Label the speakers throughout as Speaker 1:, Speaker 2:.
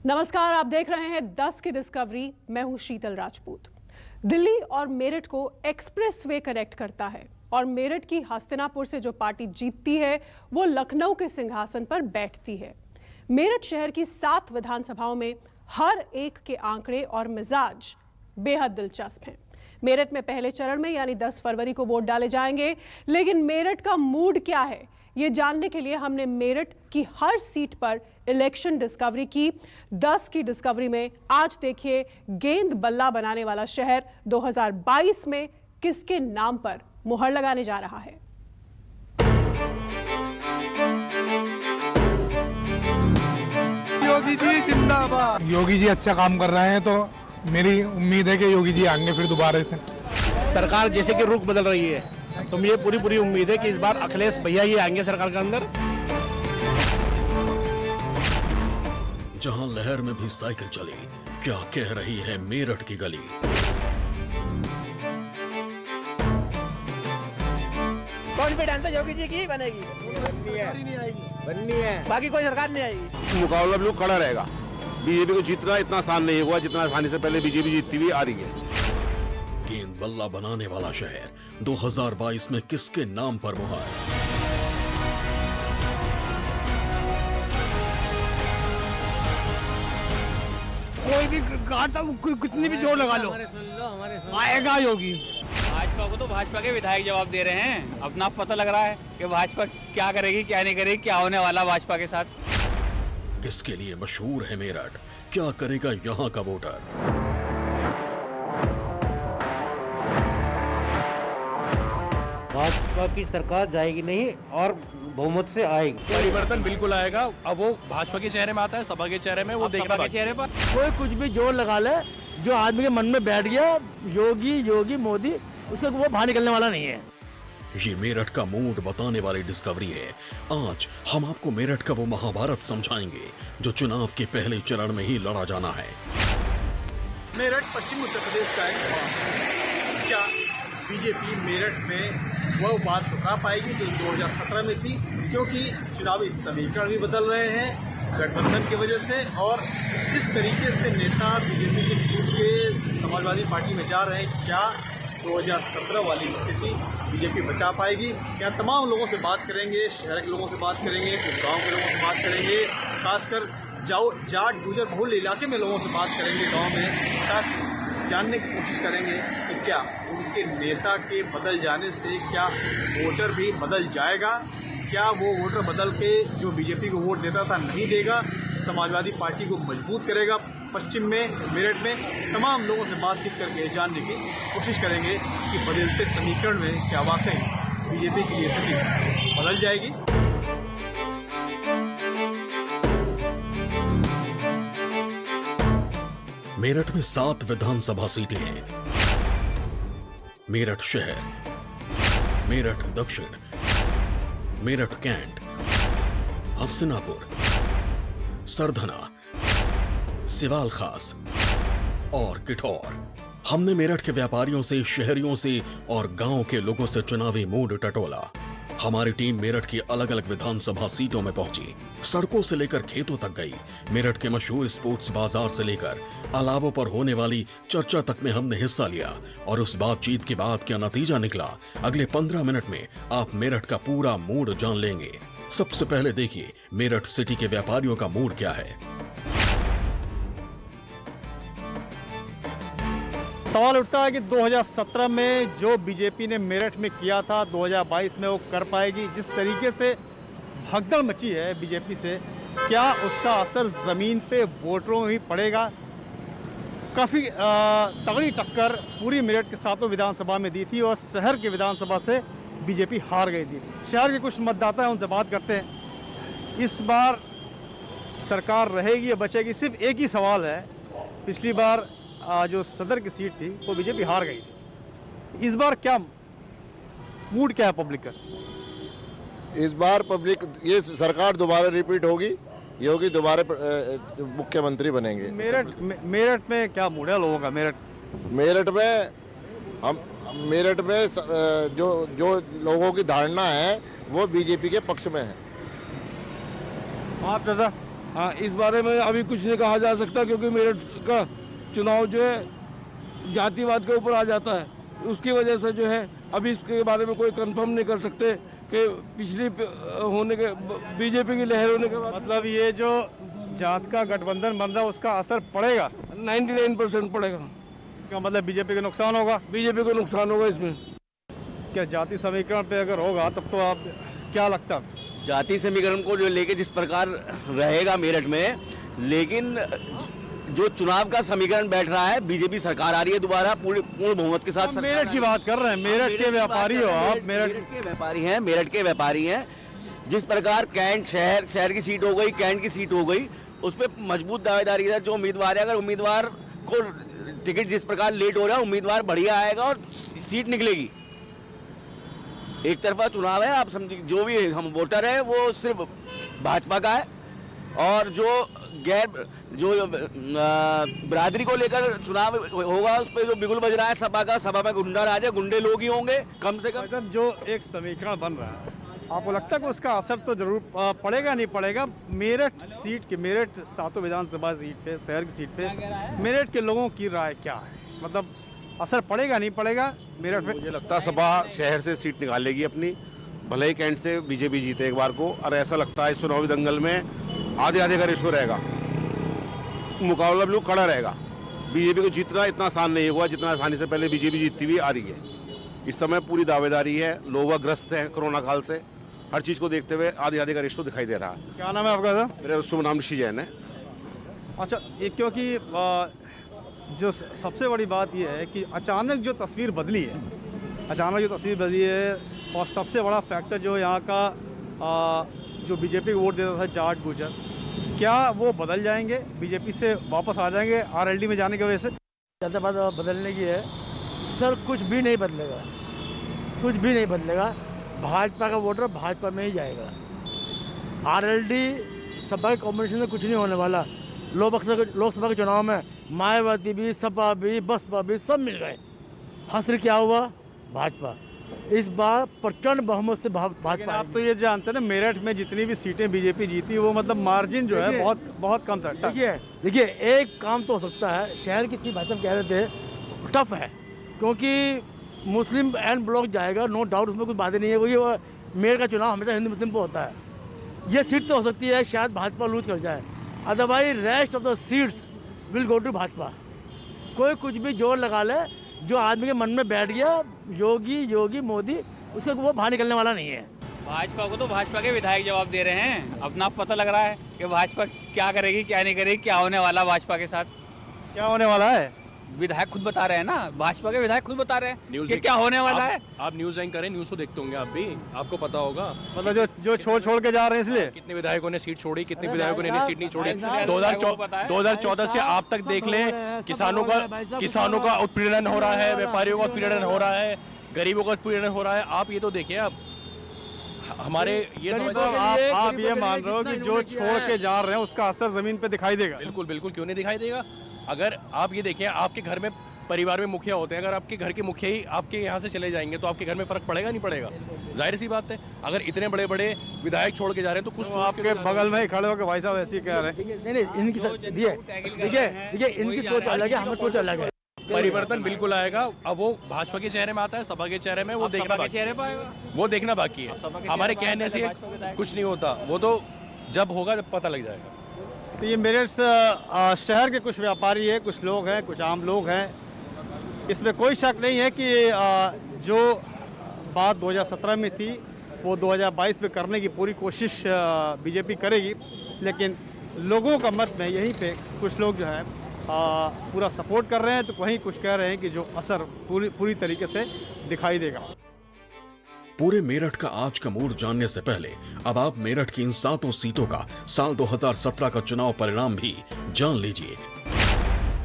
Speaker 1: नमस्कार, आप देख रहे हैं 10 की डिस्कवरी। मैं हूं शीतल राजपूत। दिल्ली और मेरठ को एक्सप्रेस वे कनेक्ट करता है और मेरठ की हस्तिनापुर से जो पार्टी जीतती है वो लखनऊ के सिंहासन पर बैठती है। मेरठ शहर की 7 विधानसभाओं में हर एक के आंकड़े और मिजाज बेहद दिलचस्प हैं। मेरठ में पहले चरण में यानी 10 फरवरी को वोट डाले जाएंगे, लेकिन मेरठ का मूड क्या है ये जानने के लिए हमने मेरठ की हर सीट पर इलेक्शन डिस्कवरी की। 10 की डिस्कवरी में आज देखिए गेंद बल्ला बनाने वाला शहर 2022 में किसके नाम पर मुहर लगाने जा रहा है।
Speaker 2: योगी जी जिंदाबाद।
Speaker 3: योगी जी अच्छा काम कर रहे हैं तो मेरी उम्मीद है कि योगी जी आएंगे फिर दोबारा से।
Speaker 2: सरकार जैसे कि रुख बदल रही है तो मुझे पूरी उम्मीद है कि इस बार अखिलेश भैया ही आएंगे सरकार के अंदर।
Speaker 4: जहां लहर में भी साइकिल चली, क्या कह रही है मेरठ की गली।
Speaker 5: कॉन्फिडेंस है योगी जी की बनेगी, बननी है, बाकी कोई सरकार नहीं आएगी।
Speaker 6: मुकाबला बिल्कुल कड़ा रहेगा। बीजेपी को जीतना इतना आसान नहीं हुआ जितना आसानी से पहले बीजेपी जीतती हुई आ रही है।
Speaker 4: गेंद बल्ला बनाने वाला शहर 2022 में किसके नाम पर मुहर।
Speaker 2: कोई भी गाता कितनी भी जोर लगा लो आएगा योगी।
Speaker 7: भाजपा को तो भाजपा के विधायक जवाब दे रहे हैं। अपना पता लग रहा है कि भाजपा क्या करेगी क्या नहीं करेगी, क्या होने वाला भाजपा के साथ।
Speaker 4: किसके लिए मशहूर है मेरठ, क्या करेगा यहाँ का वोटर।
Speaker 8: भाजपा की सरकार जाएगी नहीं और बहुमत से आएगी।
Speaker 2: परिवर्तन बिल्कुल आएगा। अब वो भाजपा के चेहरे में आता है, सपा के चेहरे में, वो देखना
Speaker 7: के चेहरे पर
Speaker 8: कोई कुछ भी जोर लगा ले, जो आदमी के मन में बैठ गया योगी मोदी, उससे वो बाहर निकलने वाला नहीं है।
Speaker 4: ये मेरठ का मूड बताने वाली डिस्कवरी है। आज हम आपको मेरठ का वो महाभारत समझाएंगे जो चुनाव के पहले चरण में ही लड़ा जाना है।
Speaker 9: मेरठ पश्चिम उत्तर प्रदेश का है। क्या बीजेपी मेरठ में वह बात दोहरा पाएगी जो 2017 में थी, क्योंकि चुनावी समीकरण भी बदल रहे हैं गठबंधन की वजह से, और जिस तरीके से नेता बीजेपी के छूट के समाजवादी पार्टी में जा रहे हैं, क्या 2017 वाली स्थिति बीजेपी बचा पाएगी। यहाँ तमाम लोगों से बात करेंगे, शहर के लोगों से बात करेंगे, कुछ गाँव के लोगों से बात करेंगे, खासकर जाट गुजर बहुल इलाके में लोगों से बात करेंगे गाँव में, ताकि जानने की कोशिश करेंगे कि क्या उनके नेता के बदल जाने से क्या वोटर भी बदल जाएगा, क्या वो वोटर बदल के जो बीजेपी को वोट देता था नहीं देगा, समाजवादी पार्टी को मजबूत करेगा। पश्चिम में मेरठ में तमाम लोगों से बातचीत करके जानने की कोशिश करेंगे कि बदलते समीकरण में क्या वाकई बीजेपी की स्थिति बदल जाएगी।
Speaker 4: मेरठ में 7 विधानसभा सीटें हैं। मेरठ शहर, मेरठ दक्षिण, मेरठ कैंट, हस्तिनापुर, सरधना, सिवाल खास और किठौर। हमने मेरठ के व्यापारियों से, शहरियों से और गांव के लोगों से चुनावी मूड टटोला। हमारी टीम मेरठ की अलग अलग विधानसभा सीटों में पहुंची, सड़कों से लेकर खेतों तक गई। मेरठ के मशहूर स्पोर्ट्स बाजार से लेकर अलावों पर होने वाली चर्चा तक में हमने हिस्सा लिया, और उस बातचीत के बाद क्या नतीजा निकला, अगले 15 मिनट में आप मेरठ का पूरा मूड जान लेंगे। सबसे पहले देखिए मेरठ सिटी के व्यापारियों का मूड क्या है।
Speaker 9: सवाल उठता है कि 2017 में जो बीजेपी ने मेरठ में किया था 2022 में वो कर पाएगी। जिस तरीके से भगदड़ मची है बीजेपी से, क्या उसका असर ज़मीन पे वोटरों में भी पड़ेगा। काफ़ी तगड़ी टक्कर पूरी मेरठ के 7 विधानसभा में दी थी और शहर के विधानसभा से बीजेपी हार गई थी। शहर के कुछ मतदाता हैं, उनसे बात करते हैं। इस बार सरकार रहेगी या बचेगी, सिर्फ एक ही सवाल है। पिछली बार जो सदर की सीट थी वो बीजेपी हार गई थी। इस बार क्या मूड क्या है पब्लिक का?
Speaker 6: इस बार पब्लिक, ये सरकार दोबारा रिपीट होगी, योगी दोबारा मुख्यमंत्री बनेंगे।
Speaker 9: मेरठ में क्या मूड है लोगों का?
Speaker 6: मेरठ में जो लोगों की धारणा है वो बीजेपी के पक्ष में है।
Speaker 9: आप दादा?
Speaker 3: हाँ, इस बारे में अभी कुछ नहीं कहा जा सकता क्योंकि मेरठ का चुनाव जो है जातिवाद के ऊपर आ जाता है, उसकी वजह से जो है अभी इसके बारे में कोई कंफर्म नहीं कर सकते कि पिछली होने के बीजेपी की लहर होने के बाद
Speaker 9: मतलब ये जो जात का गठबंधन बन रहा है उसका असर पड़ेगा,
Speaker 3: 99% पड़ेगा।
Speaker 9: इसका मतलब बीजेपी का नुकसान होगा।
Speaker 3: बीजेपी को नुकसान होगा इसमें।
Speaker 9: क्या जाति समीकरण पे अगर होगा तब तो आप क्या लगता है?
Speaker 10: जाति समीकरण को जो लेके जिस प्रकार रहेगा मेरठ में, लेकिन जो चुनाव का समीकरण बैठ रहा है, बीजेपी सरकार आ रही है दोबारा पूर्ण बहुमत के साथ।
Speaker 9: मेरठ की बात कर रहे हैं, मेरठ के व्यापारी हो आप, मेरठ
Speaker 10: के व्यापारी हैं, मेरठ के व्यापारी हैं। जिस प्रकार कैंट शहर की सीट हो गई, कैंट की सीट हो गई, उस पर मजबूत दावेदारी है जो उम्मीदवार है। अगर उम्मीदवार को टिकट जिस प्रकार लेट हो रहा है, उम्मीदवार बढ़िया आएगा और सीट निकलेगी। एक तरफा चुनाव है, आप समझिए जो भी हम वोटर है वो सिर्फ भाजपा का है, और जो बिरादरी को लेकर चुनाव होगा उस पर जो बिगुल बज रहा है सभा में गुंडा राज है, गुंडे लोग ही होंगे कम से कम।
Speaker 9: जो एक समीकरण बन रहा है, आपको लगता है कि उसका असर तो जरूर पड़ेगा नहीं पड़ेगा? मेरठ सीट के, मेरठ 7 विधानसभा सीट पे, शहर की सीट पे मेरठ के लोगों की राय क्या है? मतलब असर पड़ेगा नहीं पड़ेगा मेरठ में?
Speaker 2: मुझे लगता है सपा शहर से सीट निकालेगी अपनी, भले ही कैंट से बीजेपी जीते एक बार को। और ऐसा लगता है इस चुनावी दंगल में आधे का रेशो रहेगा, मुकाबला बिल्कुल कड़ा रहेगा। बीजेपी को जीतना इतना आसान नहीं हुआ जितना आसानी से पहले बीजेपी जीतती हुई आ रही है। इस समय पूरी दावेदारी है, लोग ग्रस्त हैं कोरोना काल से, हर चीज़ को देखते हुए आधे का रेशो दिखाई दे रहा है।
Speaker 9: क्या नाम है आपका सर?
Speaker 2: मेरा शुभ नाम ऋषि जैन है।
Speaker 9: अच्छा, ये क्योंकि जो सबसे बड़ी बात यह है कि अचानक जो तस्वीर बदली है, और सबसे बड़ा फैक्टर जो यहाँ का जो बीजेपी को वोट देता था जाट गुजर, क्या वो बदल जाएंगे, बीजेपी से वापस आ जाएंगे आरएलडी में जाने की वजह से?
Speaker 8: ज़्यादा बात बदलने की है सर, कुछ भी नहीं बदलेगा, कुछ भी नहीं बदलेगा। भाजपा का वोटर भाजपा में ही जाएगा। आरएलडी सपा के कॉम्बिनेशन में कुछ नहीं होने वाला। लोकसभा के चुनाव में मायावती भी, सपा भी, बसपा भी सब मिल गए, हसर क्या हुआ? भाजपा। इस बार प्रचंड बहुमत से भाजपा।
Speaker 9: आप तो ये जानते हैं ना, मेरठ में जितनी भी सीटें बीजेपी जीती वो मतलब मार्जिन जो है बहुत कम था।
Speaker 8: देखिए एक काम तो हो सकता है, शहर की सीट भाजपा कह रहे थे टफ है क्योंकि मुस्लिम एंड ब्लॉक जाएगा, नो डाउट, उसमें कोई बातें नहीं है। वही मेरठ का चुनाव हमेशा हिंदू मुस्लिम पर होता है। ये सीट तो हो सकती है शायद भाजपा लूज कर जाए, otherwise rest of the seats will go to Bhajpa. कोई कुछ भी जोर लगा ले, जो आदमी के मन में बैठ गया योगी मोदी, उससे वो बाहर निकलने वाला नहीं है।
Speaker 7: भाजपा को तो भाजपा के विधायक जवाब दे रहे हैं। अपना पता लग रहा है कि भाजपा क्या करेगी क्या नहीं करेगी, क्या होने वाला भाजपा के साथ,
Speaker 9: क्या होने वाला है।
Speaker 7: विधायक खुद बता रहे हैं ना, भाजपा के विधायक खुद बता रहे हैं कि क्या होने वाला है।
Speaker 4: आप न्यूज एंकर हैं, न्यूज को देखते होंगे आप भी, आपको पता होगा।
Speaker 9: मतलब जो छोड़ के जा रहे हैं इसलिए।
Speaker 4: कितने विधायकों ने सीट छोड़ी, कितने विधायकों ने सीट नहीं छोड़ी। 2014 से आप तक देख लें, किसानों का उत्पीड़न हो रहा है, व्यापारियों का उत्पीड़न हो रहा है, गरीबों का उत्पीड़न हो रहा है। आप ये तो देखिए, आप हमारे ये
Speaker 9: आप ये मान रहे हो कि जो छोड़ के जा रहे हैं उसका असर जमीन पे दिखाई देगा?
Speaker 4: बिल्कुल, क्यों नहीं दिखाई देगा। अगर आप ये देखिए, आपके घर में परिवार में मुखिया होते हैं, अगर आपके घर के मुखिया ही आपके यहाँ से चले जाएंगे तो आपके घर में फर्क पड़ेगा नहीं पड़ेगा? जाहिर सी बात है। अगर इतने बड़े बड़े विधायक छोड़ के जा रहे हैं तो कुछ
Speaker 9: आपके बगल में ही खड़े होकर भाई साहब ऐसे ही कह रहे हैं।
Speaker 8: नहीं, इनकी देखिए इनकी सोच अलग है, हमारी सोच अलग है।
Speaker 4: परिवर्तन बिल्कुल आएगा। अब वो भाजपा के चेहरे में आता है, सपा के चेहरे में, वो देखना बाकी है। हमारे कहने से कुछ नहीं होता, वो तो जब होगा जब पता लग जाएगा।
Speaker 9: तो ये मेरठ शहर के कुछ व्यापारी है, कुछ लोग हैं, कुछ आम लोग हैं, इसमें कोई शक नहीं है कि जो बात 2017 में थी वो 2022 में करने की पूरी कोशिश बीजेपी करेगी। लेकिन लोगों का मत में यहीं पे कुछ लोग जो है पूरा सपोर्ट कर रहे हैं, तो वहीं कुछ कह रहे हैं कि जो असर पूरी तरीके से दिखाई देगा।
Speaker 4: पूरे मेरठ का आज का मूड जानने से पहले अब आप मेरठ की इन 7 सीटों का साल 2017 का चुनाव परिणाम भी जान लीजिए।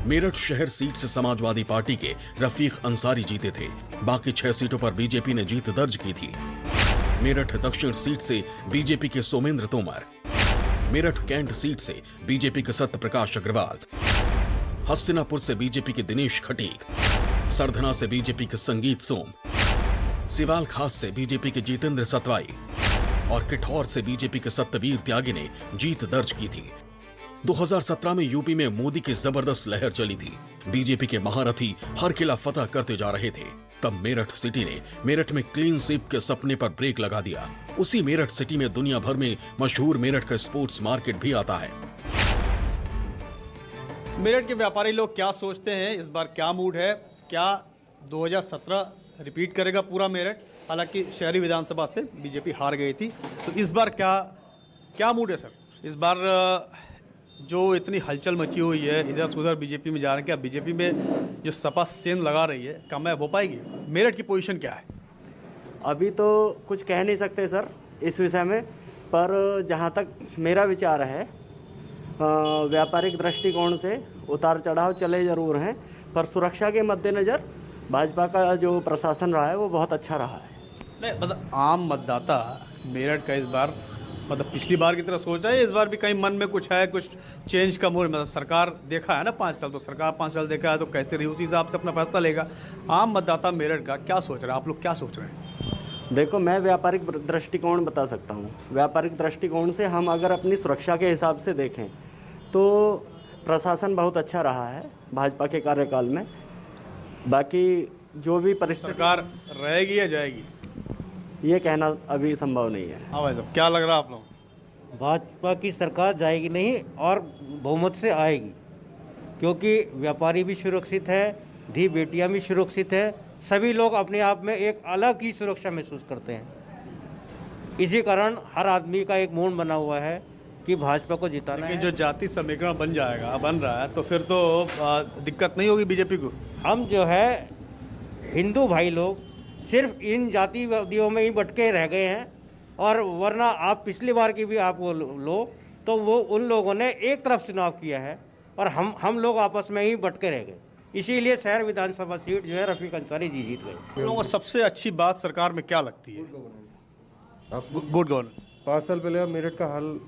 Speaker 4: मेरठ शहर सीट से समाजवादी पार्टी के रफीक अंसारी जीते थे। बाकी 6 सीटों पर बीजेपी ने जीत दर्ज की थी। मेरठ दक्षिण सीट से बीजेपी के सोमेंद्र तोमर, मेरठ कैंट सीट से बीजेपी के सत्य प्रकाश अग्रवाल, हस्तिनापुर से बीजेपी के दिनेश खटीक, सरधना से बीजेपी के संगीत सोम, सिवाल खास से बीजेपी के जितेंद्र सतवाई और किठौर से बीजेपी के सत्यवीर त्यागी ने जीत दर्ज की थी। 2017 में यूपी में मोदी की जबरदस्त लहर चली थी। बीजेपी के महारथी हर किला फतह करते जा रहे थे। तब मेरठ सिटी ने मेरठ में क्लीन स्वीप के सपने पर ब्रेक लगा दिया। उसी मेरठ सिटी में दुनिया भर में मशहूर मेरठ का स्पोर्ट्स मार्केट भी आता है।
Speaker 9: मेरठ के व्यापारी लोग क्या सोचते हैं, इस बार क्या मूड है, क्या 2017 रिपीट करेगा पूरा मेरठ? हालांकि शहरी विधानसभा से बीजेपी हार गई थी, तो इस बार क्या मूड है सर? इस बार जो इतनी हलचल मची हुई है, इधर से उधर बीजेपी में जा रहे हैं, क्या बीजेपी में जो सपा सेंध लगा रही है कामयाब हो पाएगी? मेरठ की पोजीशन क्या है?
Speaker 11: अभी तो कुछ कह नहीं सकते सर इस विषय में, पर जहाँ तक मेरा विचार है, व्यापारिक दृष्टिकोण से उतार चढ़ाव चले ज़रूर हैं, पर सुरक्षा के मद्देनज़र भाजपा का जो प्रशासन रहा है वो बहुत अच्छा रहा है।
Speaker 9: नहीं, मतलब आम मतदाता मेरठ का इस बार मतलब पिछली बार की तरह सोच रहा है, इस बार भी कहीं मन में कुछ है, कुछ चेंज का मूड? मतलब सरकार देखा है ना 5 साल, तो सरकार 5 साल देखा है तो कैसे रही, उसी हिसाब से अपना फैसला लेगा। आम मतदाता मेरठ का क्या सोच रहा है, आप लोग क्या सोच रहे हैं?
Speaker 11: देखो, मैं व्यापारिक दृष्टिकोण बता सकता हूँ। व्यापारिक दृष्टिकोण से हम अगर अपनी सुरक्षा के हिसाब से देखें तो प्रशासन बहुत अच्छा रहा है भाजपा के कार्यकाल में। बाकी जो भी परिस्थिति,
Speaker 9: सरकार रहेगी या जाएगी,
Speaker 11: ये कहना अभी संभव नहीं है।
Speaker 9: हाँ भाई साहब, क्या लग रहा है आप लोग?
Speaker 12: भाजपा की सरकार जाएगी नहीं और बहुमत से आएगी, क्योंकि व्यापारी भी सुरक्षित है, धी बेटियां भी सुरक्षित है, सभी लोग अपने आप में एक अलग ही सुरक्षा महसूस करते हैं। इसी कारण हर आदमी का एक मूड बना हुआ है कि भाजपा को जिताना है।
Speaker 9: जो जाति समीकरण बन रहा है, तो फिर तो दिक्कत नहीं होगी बीजेपी को?
Speaker 12: हम जो है हिंदू भाई लोग सिर्फ इन जातिवादियों में ही भटके रह गए हैं, और वरना आप पिछली बार की भी आप वो लो तो वो उन लोगों ने एक तरफ चुनाव किया है और हम लोग आपस में ही भटके रह गए। इसीलिए शहर विधानसभा सीट जो है रफीक अंसारी जी जीत गए।
Speaker 9: लोगों को सबसे अच्छी बात सरकार में क्या लगती है? Good governance.
Speaker 13: 5 साल पहले आप मेरठ का हाल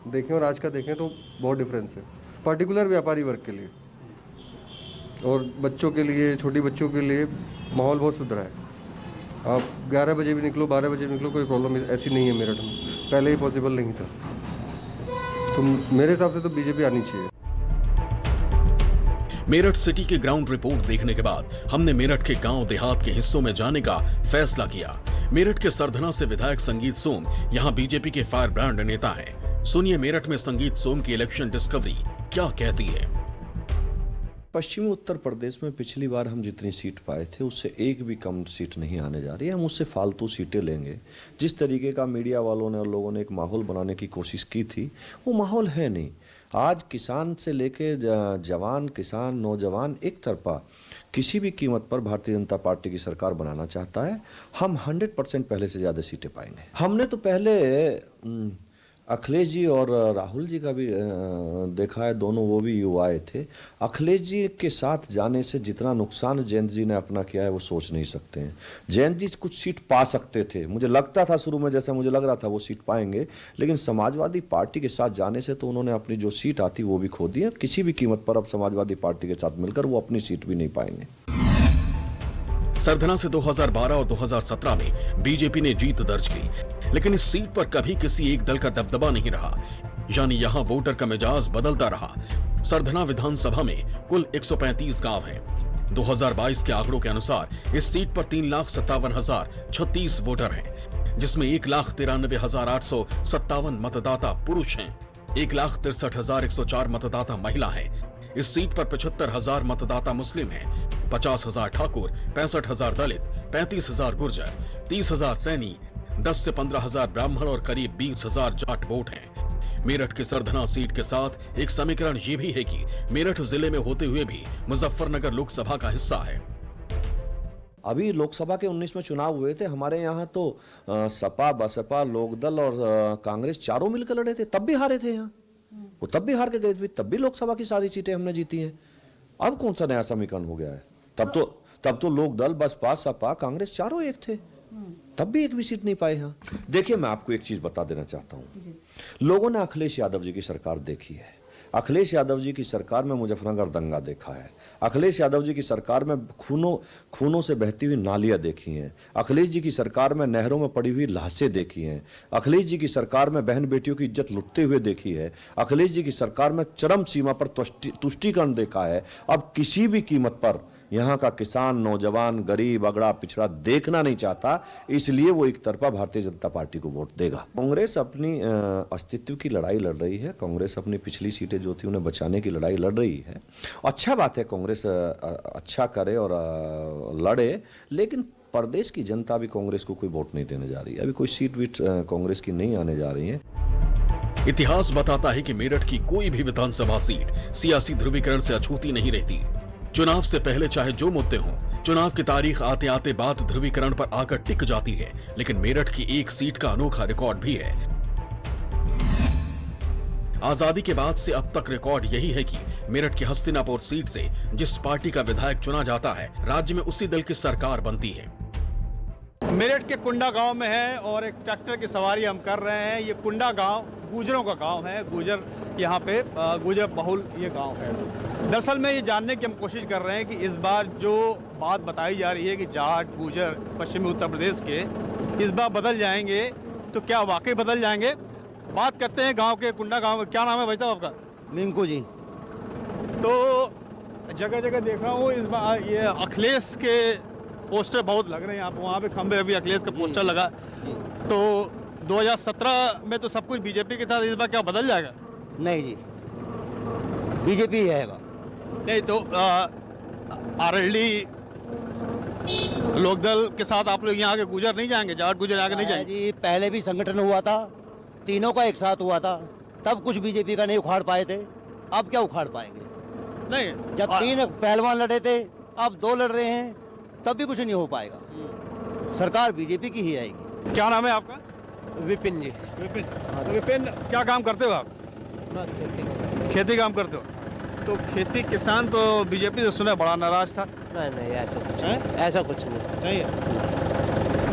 Speaker 13: देखें और आज का देखें तो बहुत डिफरेंस है, पर्टिकुलर व्यापारी वर्ग के लिए और बच्चों के लिए, छोटी बच्चों के लिए माहौल बहुत सुधरा है। आप 11 बजे भी निकलो, 12 बजे भी निकलो, कोई प्रॉब्लम ऐसी नहीं है मेरठ में, पहले ही पॉसिबल नहीं था। तो मेरे हिसाब से तो बीजेपी आनी चाहिए।
Speaker 4: मेरठ सिटी की ग्राउंड रिपोर्ट देखने के बाद हमने मेरठ के गांव देहात के हिस्सों में जाने का फैसला किया। मेरठ के सरधना से विधायक संगीत सोम यहां बीजेपी के फायर ब्रांड नेता हैं। सुनिए मेरठ में संगीत सोम की इलेक्शन डिस्कवरी क्या कहती है।
Speaker 14: पश्चिमी उत्तर प्रदेश में पिछली बार हम जितनी सीट पाए थे उससे एक भी कम सीट नहीं आने जा रही है। हम उससे फालतू सीटें लेंगे। जिस तरीके का मीडिया वालों ने और लोगों ने एक माहौल बनाने की कोशिश की थी, वो माहौल है नहीं। आज किसान से लेके जवान, किसान, नौजवान एक तरफा किसी भी कीमत पर भारतीय जनता पार्टी की सरकार बनाना चाहता है। हम 100% पहले से ज़्यादा सीटें पाएंगे। हमने तो पहले अखिलेश जी और राहुल जी का भी देखा है, दोनों वो भी युवाएं थे। अखिलेश जी के साथ जाने से जितना नुकसान जयंत जी ने अपना किया है वो सोच नहीं सकते हैं। जयंत जी कुछ सीट पा सकते थे, मुझे लगता था शुरू में, जैसा मुझे लग रहा था वो सीट पाएंगे, लेकिन समाजवादी पार्टी के साथ जाने से तो उन्होंने अपनी जो सीट आती वो भी खो दी है। किसी भी कीमत पर अब समाजवादी पार्टी के साथ मिलकर वो अपनी सीट भी नहीं पाएंगे।
Speaker 4: सरधना से 2012 और 2017 में बीजेपी ने जीत दर्ज की, लेकिन इस सीट पर कभी किसी एक दल का दबदबा नहीं रहा, यानी यहां वोटर का मिजाज बदलता रहा। सरधना विधानसभा में कुल 135 गांव हैं। 2022 के आंकड़ों के अनुसार इस सीट पर 3,57,036 वोटर हैं, जिसमें 1,93,857 मतदाता पुरुष हैं, 1,63,104 मतदाता महिला हैं। इस सीट पर 75,000 मतदाता मुस्लिम हैं, 50,000 ठाकुर, 65,000 दलित, 35,000 गुर्जर, 30,000 सैनी, 10 से 15,000 ब्राह्मण और करीब 20,000 जाट वोट हैं। मेरठ की सरधना सीट के साथ एक समीकरण ये भी है कि मेरठ जिले में होते हुए भी मुजफ्फरनगर लोकसभा का हिस्सा है।
Speaker 14: अभी लोकसभा के 19 में चुनाव हुए थे, हमारे यहाँ तो सपा, बसपा, लोकदल और कांग्रेस चारों मिलकर लड़े थे, तब भी हारे थे। यहाँ वो तब भी हार के गए थे, तब भी लोकसभा की सारी सीटें हमने जीती हैं। अब कौन सा नया समीकरण हो गया है? तब तो लोकदल, बसपा, सपा, कांग्रेस चारों एक थे, तब भी एक भी सीट नहीं पाए। यहाँ देखिए, मैं आपको एक चीज बता देना चाहता हूँ। लोगों ने अखिलेश यादव जी की सरकार देखी है। अखिलेश यादव जी की सरकार में मुजफ्फरनगर दंगा देखा है, अखिलेश यादव जी की सरकार में खूनों से बहती हुई नालियां देखी हैं, अखिलेश जी की सरकार में नहरों में पड़ी हुई लाशें देखी हैं, अखिलेश जी की सरकार में बहन बेटियों की इज्जत लुटते हुए देखी है, अखिलेश जी की सरकार में चरम सीमा पर तुष्टीकरण देखा है। अब किसी भी कीमत पर यहाँ का किसान, नौजवान, गरीब, अगड़ा पिछड़ा देखना नहीं चाहता, इसलिए वो एक तरफा भारतीय जनता पार्टी को वोट देगा। कांग्रेस अपनी अस्तित्व की लड़ाई लड़ रही है, कांग्रेस अपनी पिछली सीटें जो थी उन्हें बचाने की लड़ाई लड़ रही है। अच्छा बात है कांग्रेस अच्छा करे और लड़े, लेकिन प्रदेश की जनता भी कांग्रेस को कोई वोट नहीं देने जा रही है। अभी कोई सीट वीट कांग्रेस की नहीं आने जा रही है।
Speaker 4: इतिहास बताता है कि मेरठ की कोई भी विधानसभा सीट सियासी ध्रुवीकरण से अछूती नहीं रहती। चुनाव से पहले चाहे जो मुद्दे हों, चुनाव की तारीख आते आते बात ध्रुवीकरण पर आकर टिक जाती है, लेकिन मेरठ की एक सीट का अनोखा रिकॉर्ड भी है। आजादी के बाद से अब तक रिकॉर्ड यही है कि मेरठ की हस्तिनापुर सीट से जिस पार्टी का विधायक चुना जाता है, राज्य में उसी दल की सरकार बनती है।
Speaker 9: मेरठ के कुंडा गांव में है और एक ट्रैक्टर की सवारी हम कर रहे हैं। ये कुंडा गांव गुजरों का गांव है, गुजर यहाँ पे गुजर बहुल ये गांव है। दरअसल में ये जानने की हम कोशिश कर रहे हैं कि इस बार जो बात बताई जा रही है कि जाट गुजर पश्चिमी उत्तर प्रदेश के इस बार बदल जाएंगे, तो क्या वाकई बदल जाएंगे? बात करते हैं गांव के, कुंडा गांव में। क्या नाम है भाई साहब आपका?
Speaker 15: मिंकू जी।
Speaker 9: तो जगह जगह देख रहा हूँ इस बार ये अखिलेश के पोस्टर बहुत लग रहे हैं। आप वहाँ पे खंबे अभी अखिलेश का पोस्टर लगा, तो 2017 में तो सब कुछ बीजेपी के था, इस बार क्या बदल जाएगा?
Speaker 15: नहीं जी, बीजेपी ही रहेगा।
Speaker 9: नहीं तो आरएलडी लोकदल के साथ आप लोग यहाँ के गुजर नहीं जाएंगे? जाट गुजर आगे नहीं जाएंगे?
Speaker 15: जी पहले भी संगठन हुआ था, तीनों का एक साथ हुआ था, तब कुछ बीजेपी का नहीं उखाड़ पाए थे। अब क्या उखाड़ पाएंगे?
Speaker 9: नहीं,
Speaker 15: जब 3 पहलवान लड़े थे, अब 2 लड़ रहे हैं, तब भी कुछ नहीं हो पाएगा। सरकार बीजेपी की ही आएगी।
Speaker 9: क्या नाम है आपका?
Speaker 5: विपिन जी।
Speaker 9: विपिन, विपिन क्या काम करते हो आप? खेती काम करते हो? तो खेती किसान तो बीजेपी से सुना बड़ा नाराज था।
Speaker 5: नहीं ऐसा कुछ नहीं, ऐसा कुछ नहीं
Speaker 9: है।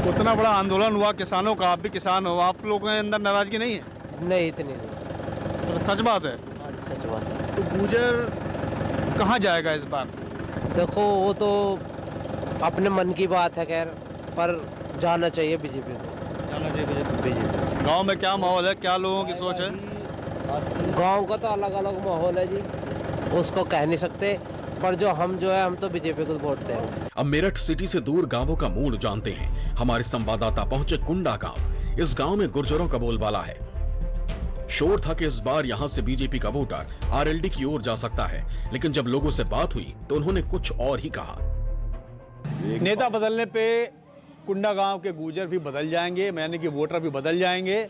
Speaker 9: उतना बड़ा आंदोलन हुआ किसानों का, आप भी किसान हो, आप लोगों के अंदर नाराजगी नहीं है?
Speaker 5: नहीं, इतनी नहीं।
Speaker 9: तो सच बात है?
Speaker 5: सच बात है।
Speaker 9: तो गुजर कहाँ जाएगा इस बार?
Speaker 5: देखो वो तो अपने मन की बात है, खैर, पर जाना चाहिए बीजेपी को।
Speaker 9: जाना चाहिए बीजेपी। गाँव में क्या माहौल है, क्या लोगों की सोच है?
Speaker 5: गांव का तो अलग अलग माहौल है जी, उसको कह नहीं सकते, पर हम तो बीजेपी को वोट देंगे।
Speaker 4: अब मेरठ सिटी से दूर गांवों का मूड जानते हैं हमारे संवाददाता पहुंचे कुंडा गांव। इस गांव में गुर्जरों का बोलबाला है। शोर था कि इस बार यहां से बीजेपी का वोटर आरएलडी की ओर जा सकता है, लेकिन जब लोगों से बात हुई तो उन्होंने कुछ और ही कहा।
Speaker 9: नेता बदलने पे कुंडा गांव के गुजर भी बदल जाएंगे, यानी कि वोटर भी बदल जाएंगे।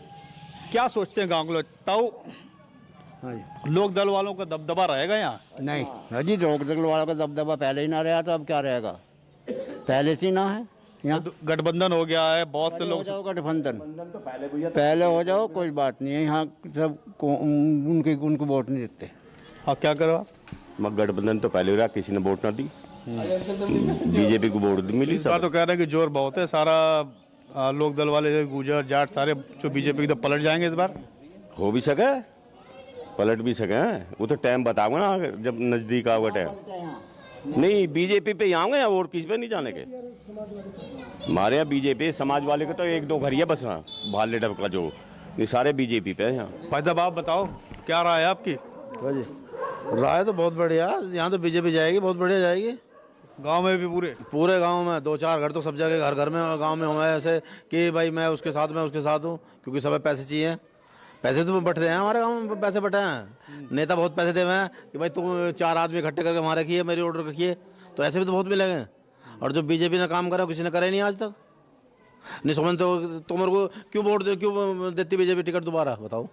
Speaker 9: क्या सोचते हैं गांव के लोग? तो लोक दल वालों का दबदबा रहेगा यहाँ?
Speaker 16: नहीं जी, लोक दल वालों का दबदबा पहले ही ना रहा, तो अब क्या रहेगा? पहले से ना है। यहाँ
Speaker 9: तो गठबंधन हो गया है, बहुत से लोग।
Speaker 16: गठबंधन तो पहले हो जाओ, कोई बात नहीं है। यहाँ सब उनको वोट नहीं देते।
Speaker 9: आप क्या करो?
Speaker 10: गठबंधन तो पहले हो रहा, किसी ने वोट ना दी, बीजेपी को वोट मिली।
Speaker 9: इस बार तो कह रहे हैं कि जोर बहुत है, सारा लोक दल वाले गुजर जाट सारे जो बीजेपी की पलट जाएंगे इस बार।
Speaker 10: हो भी सके, पलट भी सके हैं, वो तो टाइम बताओगे ना जब नजदीक आओगे टाइम। नहीं बीजेपी पे आऊंगे या और किसी पे नहीं जाने के। हमारे यहाँ बीजेपी समाज वाले के तो 1-2 घर ही है बस, भाले डब का जो, ये सारे बीजेपी पे है यहाँ।
Speaker 9: भाई साहब आप बताओ क्या राय है आपकी?
Speaker 17: राय तो बहुत बढ़िया, यहाँ तो बीजेपी जाएगी, बहुत बढ़िया जाएगी।
Speaker 9: गांव में भी
Speaker 17: पूरे गांव में 2-4 घर तो सब जगह, घर घर में गांव में हमारे ऐसे कि भाई मैं उसके साथ हूँ, क्योंकि सब पैसे चाहिए। पैसे तो बटते हैं हमारे गांव में, पैसे बटे हैं। नेता बहुत पैसे दे हुए हैं कि भाई तुम 4 आदमी इकट्ठे करके हमारे रखिए, मेरी ऑर्डर रखिए, तो ऐसे भी तो बहुत मिलेंगे। और जो बीजेपी ने काम करा किसी ने करे नहीं आज तक। नहीं समझ तो तुम्हारे को क्यों देती बीजेपी टिकट दोबारा, बताओ?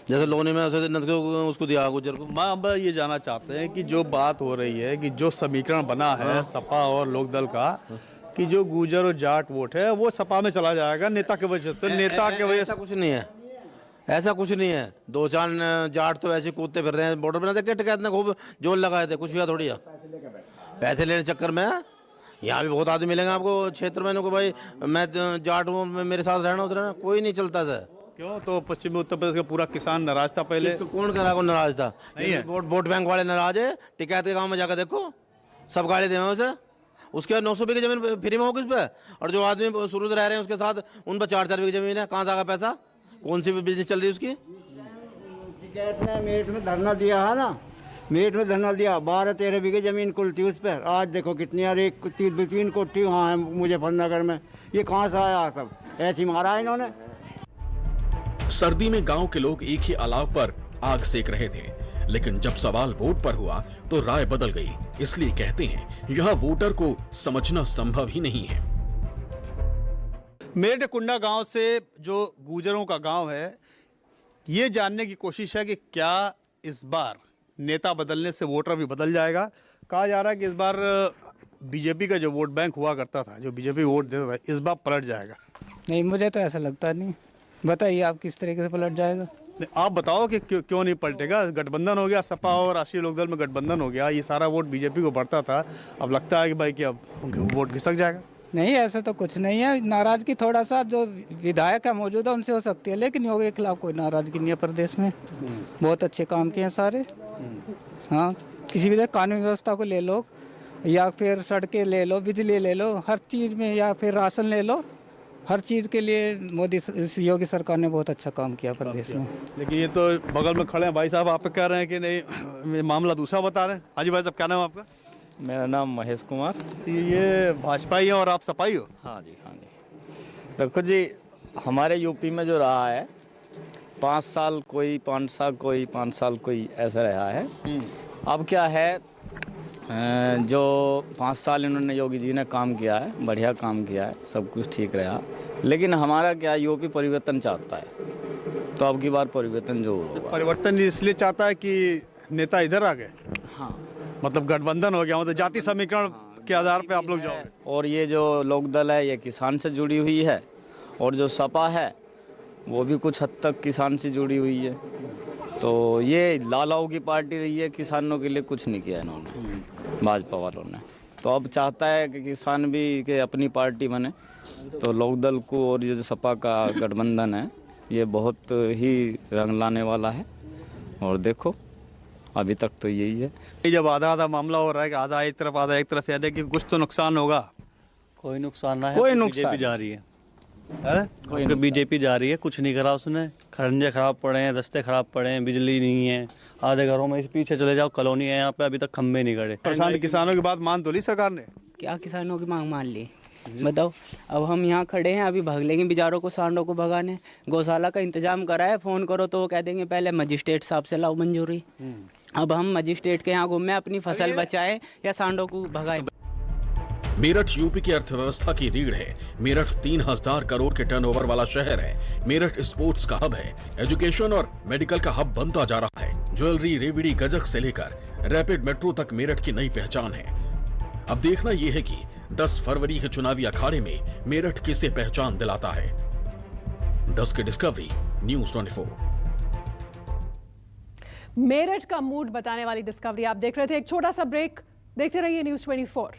Speaker 17: जैसे लोनी में उसको दिया गुजर को।
Speaker 9: मैं अब ये जानना चाहते हैं कि जो बात हो रही है कि जो समीकरण बना है सपा और लोकदल का, कि जो गुजर और जाट वोट है वो सपा में चला जाएगा नेता की वजह से। तो नेता की वजह से
Speaker 17: कुछ नहीं है, ऐसा कुछ नहीं है। 2-4 जाट तो ऐसे कूदते फिर रहे हैं, बॉर्डर बना टिकट इतना खूब जोर लगाए थे, कुछ हुआ थोड़ी। पैसे लेने चक्कर में यहाँ भी बहुत आदमी मिलेंगे आपको क्षेत्र में, भाई मैं जाट हूँ, मेरे साथ रहना उधर, कोई नहीं चलता था।
Speaker 9: क्यों? तो पश्चिमी उत्तर प्रदेश का पूरा किसान नाराज था पहले।
Speaker 17: कौन करा को नाराज था?
Speaker 9: नहीं है।
Speaker 17: वोट बैंक वाले नाराज है। टिकैत के गांव में जाकर देखो, सब गाड़ी देवे उसे। उसके बाद 900 बीघे जमीन फ्री में हो किस पे? और जो आदमी शुरू से रह रहे हैं उसके साथ, उन पर 4-4 बीघे जमीन है। कहाँ जाएगा पैसा? कौन सी बिजनेस चल रही है उसकी?
Speaker 16: मेरठ में धरना दिया है ना, मेरठ में धरना दिया, 12-13 बीघे जमीन कुल थी उस पर। आज देखो कितनी, यार 3 कोठी वहाँ है मुजफ्फरनगर में। ये कहाँ से आया? सब ऐसी मारा है इन्होंने।
Speaker 4: सर्दी में गांव के लोग एक ही अलाव पर आग सेक रहे थे, लेकिन जब सवाल वोट पर हुआ तो राय बदल गई। इसलिए कहते हैं यहाँ वोटर को समझना संभव ही नहीं है।
Speaker 9: मेरठ कुंडा गांव से जो गुजरों का गांव है, ये जानने की कोशिश है कि क्या इस बार नेता बदलने से वोटर भी बदल जाएगा। कहा जा रहा है कि इस बार बीजेपी का जो वोट बैंक हुआ करता था, जो बीजेपी वोट देता था, इस बार पलट जाएगा।
Speaker 18: नहीं, मुझे तो ऐसा लगता नहीं। बताइए आप किस तरीके से पलट जाएगा?
Speaker 9: आप बताओ कि क्यों नहीं पलटेगा? गठबंधन हो गया, सपा और राष्ट्रीय लोकदल में गठबंधन हो गया, ये सारा वोट बीजेपी को बढ़ता था। अब लगता है कि भाई कि अब वोट खिसक जाएगा।
Speaker 18: नहीं, ऐसा तो कुछ नहीं है। नाराजगी थोड़ा सा जो विधायक है मौजूदा उनसे हो सकती है, लेकिन योगी के खिलाफ कोई नाराजगी नहीं है प्रदेश में। बहुत अच्छे काम किए हैं सारे। हाँ, किसी भी कानून व्यवस्था को ले लो, या फिर सड़कें ले लो, बिजली ले लो, हर चीज़ में, या फिर राशन ले लो, हर चीज़ के लिए मोदी योगी सरकार ने बहुत अच्छा काम किया प्रदेश में।
Speaker 9: लेकिन ये तो बगल में खड़े हैं भाई साहब, आप कह रहे हैं कि नहीं, मामला दूसरा बता रहे हैं। हाँ जी भाई साहब, क्या नाम है आपका?
Speaker 19: मेरा नाम महेश कुमार।
Speaker 9: ये भाजपा ही है और आप सपाई हो?
Speaker 19: हाँ जी, हाँ जी। देखो जी, हमारे यूपी में जो रहा है 5 साल कोई, 5 साल कोई, 5 साल कोई, ऐसा रहा है। अब क्या है, जो 5 साल इन्होंने योगी जी ने काम किया है, बढ़िया काम किया है, सब कुछ ठीक रहा। लेकिन हमारा क्या, यूपी परिवर्तन चाहता है, तो अब की बार परिवर्तन जरूर होगा।
Speaker 9: परिवर्तन इसलिए चाहता है कि नेता इधर आ गए।
Speaker 19: हाँ,
Speaker 9: मतलब गठबंधन हो गया, मतलब जाति समीकरण के आधार पे आप लोग जाओगे।
Speaker 19: और ये जो लोकदल है ये किसान से जुड़ी हुई है, और जो सपा है वो भी कुछ हद तक किसान से जुड़ी हुई है। तो ये लालाओं की पार्टी रही है, किसानों के लिए कुछ नहीं किया इन्होंने, भाजपा वालों ने। तो अब चाहता है कि किसान भी के अपनी पार्टी बने। तो लोकदल को और ये जो सपा का गठबंधन है, ये बहुत ही रंग लाने वाला है। और देखो, अभी तक तो यही है।
Speaker 9: जब आधा आधा मामला हो रहा है कि आधा एक तरफ आधा एक तरफ, यानी कि कुछ तो नुकसान होगा।
Speaker 20: कोई नुकसान ना है,
Speaker 19: कोई नुकसान
Speaker 20: बीजेपी जा रही है। बीजेपी जा रही है, कुछ नहीं करा उसने। खरंजे खराब पड़े हैं, रास्ते खराब पड़े हैं, बिजली नहीं है, आधे घरों में पीछे चले जाओ, कॉलोनी है यहाँ पे, अभी तक खंभे नहीं गड़े।
Speaker 9: परेशान किसानों की बात मान तो ली सरकार ने?
Speaker 21: क्या किसानों की मांग मान ली? बताओ, अब हम यहाँ खड़े हैं, अभी भाग लेंगे बेचारों को, सांडों को भगाने। गौशाला का इंतजाम करा है, फोन करो तो वो कह देंगे पहले मजिस्ट्रेट साहब से लाओ मंजूरी। अब हम मजिस्ट्रेट के यहाँ घूमे, अपनी फसल बचाए या सांडों को भगाए।
Speaker 4: मेरठ यूपी की अर्थव्यवस्था की रीढ़ है। मेरठ 3000 करोड़ के टर्नओवर वाला शहर है। मेरठ स्पोर्ट्स का हब है, एजुकेशन और मेडिकल का हब बनता जा रहा है। ज्वेलरी, रेवड़ी, गजक से लेकर रैपिड मेट्रो तक मेरठ की नई पहचान है। अब देखना यह है कि 10 फरवरी के चुनावी अखाड़े में मेरठ किसे पहचान दिलाता है। 10 की डिस्कवरी, न्यूज़ 24।
Speaker 1: मेरठ का मूड बताने वाली डिस्कवरी आप देख रहे थे। एक छोटा सा ब्रेक, देखते रहिए न्यूज़ 24।